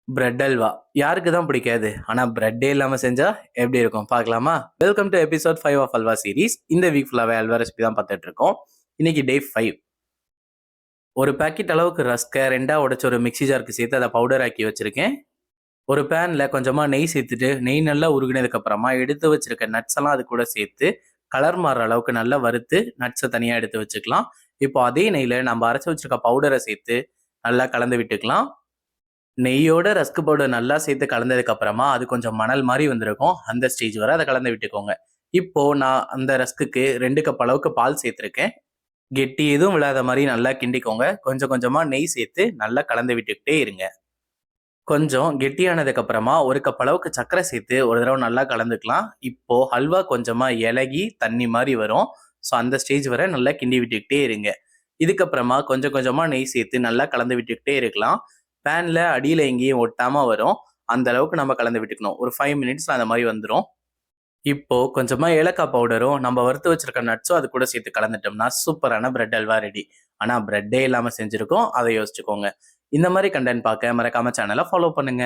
Bread halwa யாருக்கு தான் பிடிக்காது? ஆனா பிரெட்டே இல்லாம செஞ்சா எப்படி இருக்கும் பார்க்கலாமா? Welcome to episode 5 of halwa series. இந்த வீக் ஃபுல்லாவே அல்வா ரெசிபி தான் பார்த்துட்டு இருக்கோம். இன்னைக்கு டே 5. ஒரு பாக்கெட் அளவுக்கு ரஸ்கை 2ஆ உடைச்சு ஒரு மிக்ஸி ஜாருக்கு சேர்த்து அதை பவுடர் ஆக்கி வச்சிருக்கேன். ஒரு பேன்ல கொஞ்சமா நெய் சேர்த்துட்டு நெய் நல்லா உருகினதுக்கு அப்புறமா எடுத்து வச்சிருக்க நட்ஸ் எல்லாம் அது கூட சேர்த்து கலர் மாறுற அளவுக்கு நல்லா வறுத்து நட்ஸை தனியா எடுத்து வச்சுக்கலாம். இப்போ அதே நெய்ல நம்ம அரைச்சு வச்சிருக்க பவுடரை சேர்த்து நல்லா கலந்து விட்டுக்கலாம். நெய்யோட ரஸ்க் பவுடர் நல்லா சேர்த்து கலந்ததுக்கு அப்புறமா அது கொஞ்சம் மணல் மாதிரி வந்திருக்கும். அந்த ஸ்டேஜ் வரை அதை கலந்து விட்டுக்கோங்க. இப்போ நான் அந்த ரஸ்க்குக்கு 2 கப் அளவுக்கு பால் சேர்த்துருக்கேன். கெட்டி எதுவும் விழாத மாதிரி நல்லா கிண்டிக்கோங்க. கொஞ்சம் கொஞ்சமா நெய் சேர்த்து நல்லா கலந்து விட்டுக்கிட்டே இருங்க. கொஞ்சம் கெட்டியானதுக்கு அப்புறமா 1 கப் அளவுக்கு சர்க்கரை சேர்த்து ஒரு தடவை நல்லா கலந்துக்கலாம். இப்போ ஹல்வா கொஞ்சமா இலகி தண்ணி மாதிரி வரும். ஸோ அந்த ஸ்டேஜ் வரை நல்லா கிண்டி விட்டுக்கிட்டே இருங்க. இதுக்கப்புறமா கொஞ்சம் கொஞ்சமா நெய் சேர்த்து நல்லா கலந்து விட்டுக்கிட்டே இருக்கலாம். பேன்ல அடியில எங்கேயும் ஒட்டாம வரும். அந்த அளவுக்கு நம்ம கலந்து விட்டுக்கணும். ஒரு 5 மினிட்ஸ்ல அந்த மாதிரி வந்துடும். இப்போ கொஞ்சமா ஏலக்காய் பவுடரும் நம்ம வறுத்து வச்சிருக்க நட்ஸும் அது கூட சேர்த்து கலந்துட்டோம்னா சூப்பரான பிரெட் அல்வா ரெடி. ஆனா பிரெட்டே இல்லாம செஞ்சிருக்கோம். அதை யோசிச்சுக்கோங்க. இந்த மாதிரி கண்டென்ட் பார்க்க மறக்காம சேனலை ஃபாலோ பண்ணுங்க.